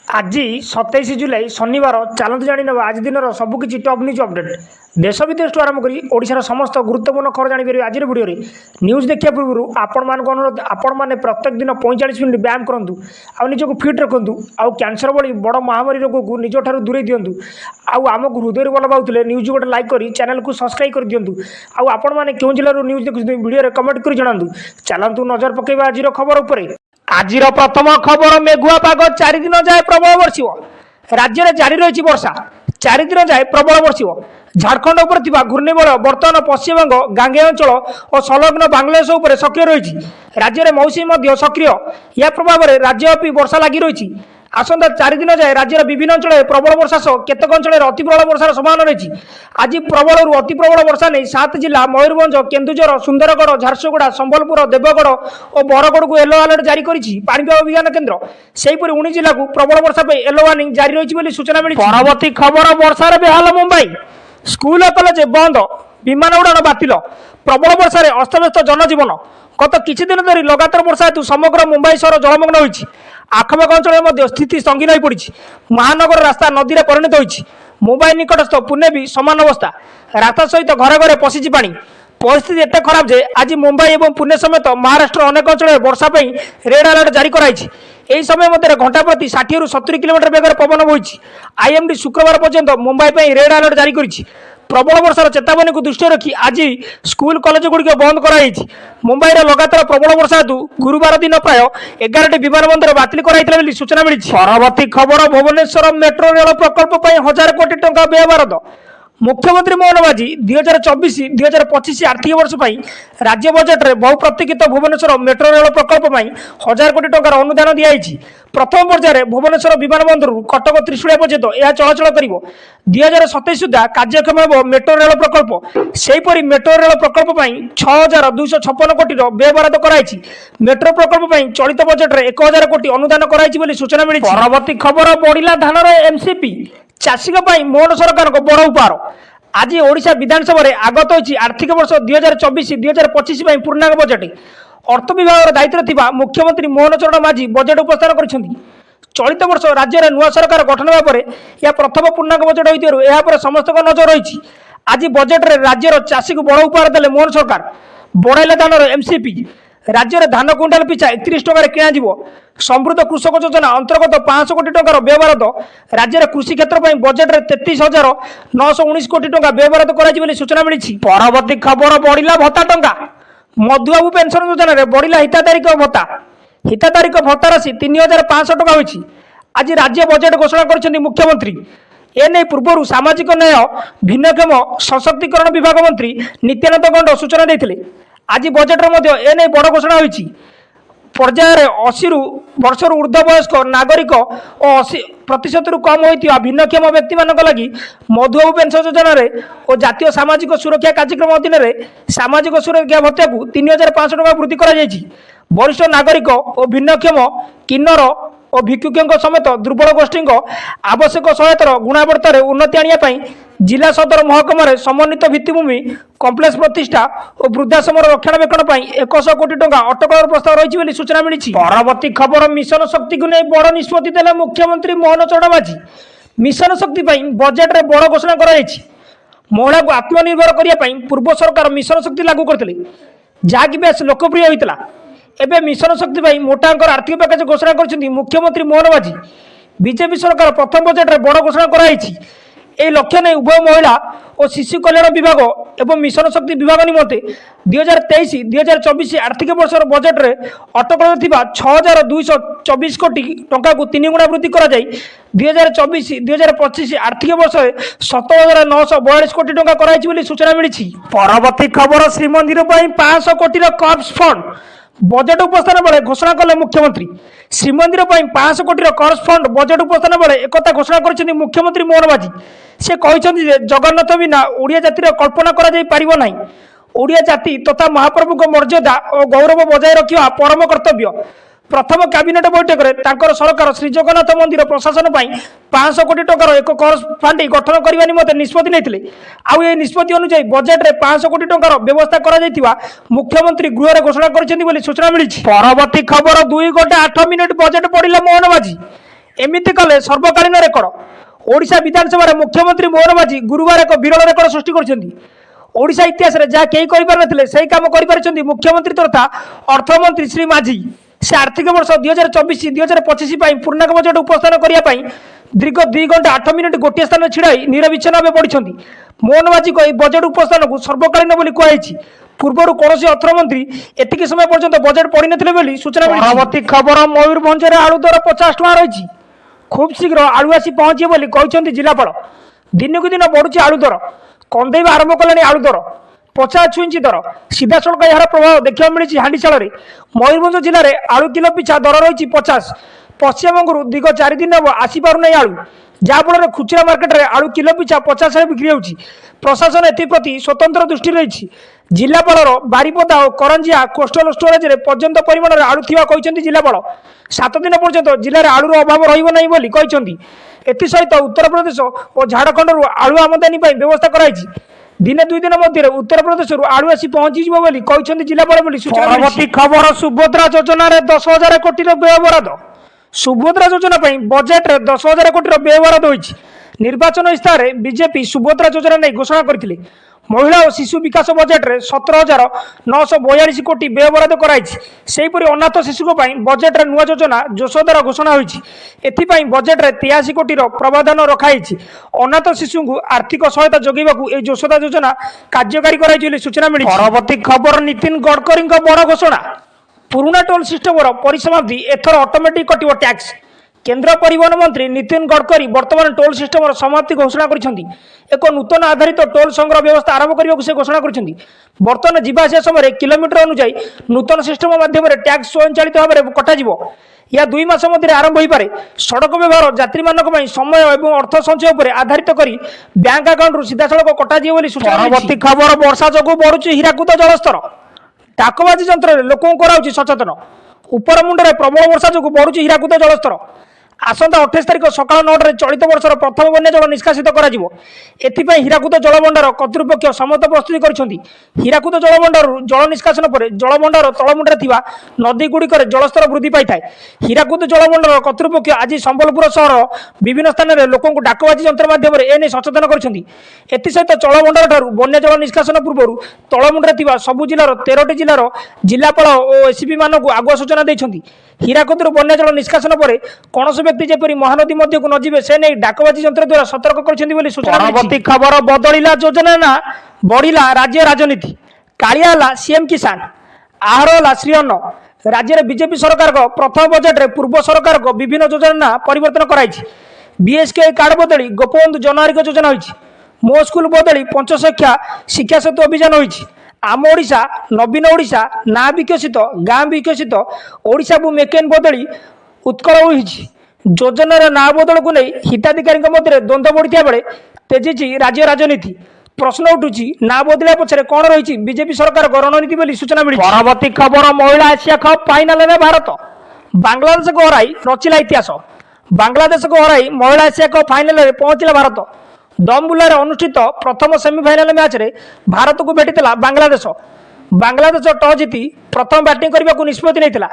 आज 27 जुलाई शनिवार चलते जाणी ना आज दिन सबकि टॉप न्यूज अपडेट देश विदेश आरंभ कर ओडिशार समस्त गुरुत्वपूर्ण खबर जापर आज भिडियो न्यूज देखा पूर्व आपण मान अनुरोध आपण मैंने प्रत्येक दिन 45 मिनट व्यायाम करूँ आउ निजक फिट रखु आउ कैंसर भली बड़ महामारी रोग को निज ठार दूरे दिंतु आमको हृदय भल पाते न्यूज गोटे लाइक कर चैनल को सब्सक्राइब कर दिंतु आपण मैंने क्यों जिलूर न्यूज देखुं भिडियो कमेंट कर जनातु चलतु नजर पकेबा आज खबर उपर आज प्रथम खबर मेघुआ पाग 4 दिन जाए प्रबल बर्षिव राज्य में जारी रही वर्षा 4 दिन जाए प्रबल बर्षिव झारखंड उपर घूर्णिबल बर्तमान पश्चिमबंग गांगे अंचल और संलग्न बांग्लादेश उपर सक्रिय रही राज्य में मौसुमी सक्रिय या प्रभाव में राज्यव्यापी वर्षा लगी रही आसंता 4 दिन जाए राज्यर विभिन्न अंचल प्रबल वर्षा सह केतक अंचल अति प्रबल वर्षार संभावना रही आज प्रबल अति प्रबल वर्षा नहीं 7 जिला मयूरभंज केन्दुझर सुंदरगढ़ झारसुगुड़ा संबलपुर देवगढ़ और बरगढ़ को येलो अलर्ट जारी करिछि पाणीपाग विज्ञान केन्द्र सेहीपरि 19 जिला को प्रबल वर्षा पे येलो वार्निंग जारी रही बोली सूचना मिली। परवर्ती खबर वर्षार बेहाल मुंबई स्कूल कॉलेज बंद विमान उड़ान बातिल प्रबल वर्षा अस्तव्यस्त जनजीवन गत किछि दिन धरी लगातार वर्षा हेतु समग्र मुंबई सहर जलमग्न होइछि आखपाख अंचल स्थिति संगीन हो पड़ी महानगर रास्ता नदी में परिणत होती मुंबई निकटस्थ पुणे भी समान अवस्था रास्ता सहित घरे घरे पशिची पानी परिस्थिति एत खराब जे आज मुंबई और पुणे समेत महाराष्ट्र अनेक अंचल वर्षा रेड अलर्ट जारी कराई यही समय मध्य घंटा प्रति 60 ରୁ 70 किलोमीटर बेगर पवन बोई आईएमडी शुक्रवार पर्यंत मुंबई रेड अलर्ट जारी करिछि प्रबल वर्षार चेतावनी को दृष्टि रखी आज स्कूल कॉलेज गुड़िक बंद कराई मुंबई लगातार प्रबल वर्षा हेतु गुरुवार दिन प्राय 11टी विमान बंदर बातिल कराई सूचना मिली। परवर्ती खबर भुवनेश्वर मेट्रो रेल प्रकल्प 1000 कोटी टंका व्यय बराद मुख्यमंत्री मोहन माझी 2024-2025 आर्थिक वर्ष राज्य बजेट में बहु प्रतीक्षित भुवनेश्वर मेट्रो रेल प्रकल्प 1000 कोटी टंकार अनुदान दिखाई प्रथम पर्यायर भुवनेश्वर विमान बंदर कटक त्रिशूलिया पर्यंत यह चलाचल कर 2027 सुधा कार्यक्षम हो मेट्रो रेल प्रकल्प सेहीपरि मेट्रो रेल प्रकल्प 6256 कोटी व्यय बराद कराई मेट्रो प्रकल्प चलित बजेट में 1000 कोटी अनुदान कराई सूचना मिली। परवर्ती खबर बढ़ला धानर एमसीपी चाषी मोहन सरकार को बड़ उपहार आज ओडिशा विधानसभा आगत होती आर्थिक वर्ष 2024-2025 पूर्णांग बजेट अर्थ विभाग दायित्व थिबा मुख्यमंत्री मोहन चरण माझी बजेट उपस्थान करिसेंती चलित वर्ष राज्य में नुआ सरकार गठन होगा यह प्रथम पूर्णांग बजेट होती समस्त नजर रही आज बजेट में राज्यर चाषी को बड़ उपहार देले मोहन सरकार बढ़ाइले धानर एमसीपी राज्य में धान क्विंटाल पिछा 31 टकर किणाଯିव समृद्ध कृषक योजना अंतर्गत 500 कोटी टंकार व्यय बराद राज्य में कृषि क्षेत्र में बजेट में 33,919 कोटी टंका व्यय बराद कर सूचना मिली। परवर्ती खबर बढ़ला भत्ता टंका मधुबाबू पेंशन योजना रे बढ़ला हिताधारिक भत्ता राशि 3,500 टका होइछि आज राज्य बजेट घोषणा कर मुख्यमंत्री एने पूर्व सामाजिक न्याय भिन्नक्षम सशक्तिकरण विभाग मंत्री नित्यानंद गंड सूचना देते आज बजेट में एने बड़ घोषणा होइछि पर्यायर 80 वर्ष ऊर्ध्व वयस्क नागरिक और 80% कम होता भिन्नक्षम व्यक्ति मान लगी मधुबाबू पेंशन योजना और जातीय सामाजिक सुरक्षा कार्यक्रम अधीन सामाजिक सुरक्षा भत्ता को 3,500 टका वृद्धि कर वरिष्ठ नागरिक और भिन्नक्षम किन्नर और भिक्षुकों समेत दुर्बल गोष्ठी आवश्यक सहायतार गुणवत्तार उन्नति आने जिला सदर महकुमा समन्वित भित्तिभूमि कम्प्लेक्स प्रतिष्ठा और वृद्धाश्रम रक्षणाबेक्षण 100 कोटी टंका अटकल प्रस्ताव रही सूचना मिली। परवर्ती खबर मिशन शक्ति को नहीं बड़ निष्पत्ति देले मुख्यमंत्री मोहन चरण माझी मिशन शक्ति बजेट में बड़ घोषणा कर महिला को आत्मनिर्भर करने पूर्व सरकार मिशन शक्ति लागू करते जहाँकि बेस लोकप्रिय होता एवं मिशन शक्ति मोटा अंकर आर्थिक पैकेज घोषणा कर मुख्यमंत्री मोहन माझी बीजेपी सरकार प्रथम बजेट में बड़ घोषणा कराई यह लक्ष्य नहीं उभय महिला और शिशु कल्याण विभाग एवं मिशन शक्ति विभाग निमंते 2023-2024 आर्थिक वर्ष बजेट में अटकल 6,224 कोटी टंका को 3 गुणा वृद्धि कर 2024-2025 आर्थिक वर्ष 17,942 कोटी टंका कराई सूचना मिली। परवर्ती खबर श्रीमंदिर 500 कोटी कर्प्स फंड बजेट उपस्थान बेले घोषणा कले मुख्यमंत्री श्रीमंदिर 500 कोटी कर्प्स फंड बजेट उपस्थान बेले एक घोषणा कर मुख्यमंत्री मोहन माझी से कहते जगन्नाथ बिना ओडिया जातिर कल्पना करा ओडिया जाति तथा महाप्रभु मर्यादा और गौरव बजाय रखा परम कर्तव्य प्रथम कैबिनेट बैठक में सरकार श्री जगन्नाथ मंदिर प्रशासन 500 कोटी टंकार एक कर्ज फंड गठन करने निमंते निष्पत्ति नहीं आउ ये निष्पत्ति अनुसार बजेट में 500 कोटी टंकार व्यवस्था कर मुख्यमंत्री गृह घोषणा कर सूचना मिली। परवर्ती खबर 2 घंटा 8 मिनिट बजेट पढ़ला मोहन माझी एमिति कले सर्वकालीन रेकर्ड ओडिशा विधानसभा मुख्यमंत्री मोहन माझी गुरुवार एक विरल रेकर्ड सृष्टि करछन्ती। ओडिशा इतिहास रे जहाँ कई कर सही काम कर मुख्यमंत्री तथा अर्थमंत्री श्री माझी से आर्थिक वर्ष 2024-2025 पूर्णांग बजेट उपस्थान करने दीर्घ 2 घंटा 8 मिनिट गोटे स्थान छिड़ाई निरविच्छिन्न भाव पड़ती। मोहन माझी को बजेट उपस्थान को सर्वकालीन बोली कहुई। पूर्वर कौन अर्थमंत्री एतिक समय पर्यंत बजेट पढ़ी नथिले सूचना। परवर्ती खबर मयूरभंज आलू दर 50 टଙ୍କା रही। खूब शीघ्र आलू आसी पहुंचे बोली कहते जिलापाल। दिनकू दिन बढ़ुची आलू दर कंदेवा आरंभ कलानी आलू दर 50 छुईंची दर सीधा सड़क यार प्रभाव देखा मिली हांडीशाल मयूरभंज जिले में आलू किलो पिछा दर रही 50। पश्चिमबंगू दीर्घ 4 दिन हम आसीपार आलू जहाँफल खुचरा मार्केट में आलू किलो पिछा 50 बिक्री हो। प्रशासन एप्रति स्वतंत्र दृष्टि रही। जिलापाल बारिपदा और करंजिया कोस्टल स्टोरेज में पर्याप्त परिमाण आलू थिबा कहते जिलापाल। 7 दिन पर्यंत जिले में आलूर अभाव रही। एसहित उत्तर प्रदेश और झारखंड आलू आमदानी व्यवस्था कराई। दिने 2 दिन मध्य उत्तर प्रदेश आलू आसी पहुंची जिलापाल सूचना। परवर्ती खबर सुभद्रा योजना 10,000 कोटी व्यय बराद। सुभद्रा योजना बजेट में 10,000 कोटी व्यय बराद होती। निर्वाचन इस्ताहार बीजेपी सुभद्रा योजना नहीं घोषणा करते। महिला और शिशु विकास बजेट में 17,942 कोटी व्यय बराद कराई। अनाथ शिशु बजेट में नुआ योजना जोशदार घोषणा होती। एथिपाई बजेट में 83 कोटी प्रावधान रखाई। अनाथ शिशु को आर्थिक सहायता जोगाइबाकू ए जोशदा योजना कार्यकारी कराई सूचना मिली। परवर्ती खबर नितिन गडकरी बड़ घोषणा। पुराना टोल सिस्टम परिसमाप्ति एथर ऑटोमेटिक कटिव टैक्स। केंद्र परिवहन मंत्री नितिन गडकरी वर्तमान टोल सिस्टम समाप्ति घोषणा कर एक नूतन आधारित टोल संग्रह व्यवस्था आरंभ करने से घोषणा कर बर्तमान जीवासा समय किलोमीटर अनुଯାयी नूतन सिस्टम माध्यम टैक्स स्वयंचालित भाव में कटाଯିव। यह 2 मास मध्य आरंभ हो पारे। सड़क व्यवहार यात्री मानक समय और अर्थ संचय पर आधारित कर बैंक अकाउंट सीधा सड़क कटाଯିव सूचना। परवर्ती खबर वर्षा जो बढ़ुची हीराकुद जलस्तर। डाकबाजी जंत्र लोक कराऊँ सचेतन। उपर मुंडे प्रबल वर्षा जो बढ़ुची हीराकुद जलस्तर। आसंता 28 तारिख सकाल 9 चलित वर्षर प्रथम बन्या जल निष्कासित कर हीराकुद जलभंडार कर्तृपक्ष समस्त प्रस्तुति कर। हीराकुद जलभंडार जल निष्कासन पर जलभंडार तलमुंडे थिबा नदी गुड़िक जलस्तर वृद्धि पाई थाए। हीराकुद जलभंडार कर्तृपक्ष आज संबलपुर सहर विभिन्न स्थान में लोक डाकबाजी जंत्र माध्यम एने सचेतन कर। एसहित जलभंडार ठार बन्या जल निष्कासन पूर्व तलमुंडे थिबा सबु जिलार 13टी जिलार जिलापाल और एसपी मानक आगुआ सूचना देइछन्ति। हीराकुद बन्या जल निष्कासन पर कौन व्यक्ति जेपरी महानदी मध्य को नजिबे से नहीं डाकबाजी जंत्र द्वारा सतर्क कर सूचना। परवर्ती खबर बदलिला योजना ना बढ़िला राज्य राजनीति। कालिया सीएम किसान आहर श्री अन्न। राज्य में बीजेपी सरकार को प्रथम बजेट में पूर्व सरकार को विभिन्न योजना ना परिवर्तन कराई। बीएसके कार्ड बदली गोपबंधु जनआरोग्य योजना होती। मो स्कूल बदली पंचशिक्षा शिक्षा सेतु अभियान होती। आम ओडिशा नवीन ओडिशा ना विकसित गाँ विकसित ओडिशा को मेकेन बदली उत्कल होती। योजनार ना बदल को नहीं हिताधिकारी मध्य द्वंद्व बढ़िया बेले तेजी राज्य राजनीति। प्रश्न उठुची ना बदलिया पछरे कौन रही बीजेपी सरकार रणनीति बोली सूचना मिली। परवर्ती खबर महिला एशिया कप फाइनाल में भारत बांग्लादेश को हराई रचिला इतिहास। बांग्लादेश को हराई महिला एशिया कप फाइनाल में पहुंचला भारत। दमबुल्ला अनुष्ठित प्रथम सेमिफाइनाल मैच रे भारत को भेटिला बांग्लादेश। बांग्लादेश टॉस जीति प्रथम बैटिंग करने को निष्पत्ति नहीं।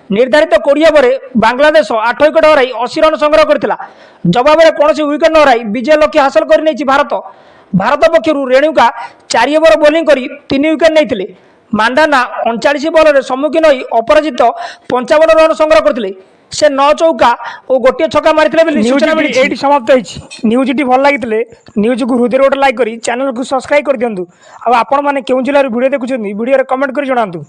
निर्धारित 20 ओवर बांग्लादेश 8 विकेट हराई 80 रन संग्रह करथिला। जवाब में कौन विकेट न हराई विजय लक्ष्य हासिल कर भारत। भारत पक्षर रेणुका 4 ओवर बोलिंग कर 3 विकेट नहीं। मांडाना 39 बॉल सम्मुखीन होई अपराजित 55 रन संग्रह करथिले। से 9 चौका और गोटे छक्का मारी सूचना मिली। समाप्त होती। न्यूज टी भल लगी न्यूज को हृदय गोटे लाइक कर चैनल को सब्सक्राइब कर दिंतु। आपण मैंने क्यों जिले वीडियो देखुं वीडियो कमेंट कर जनातु।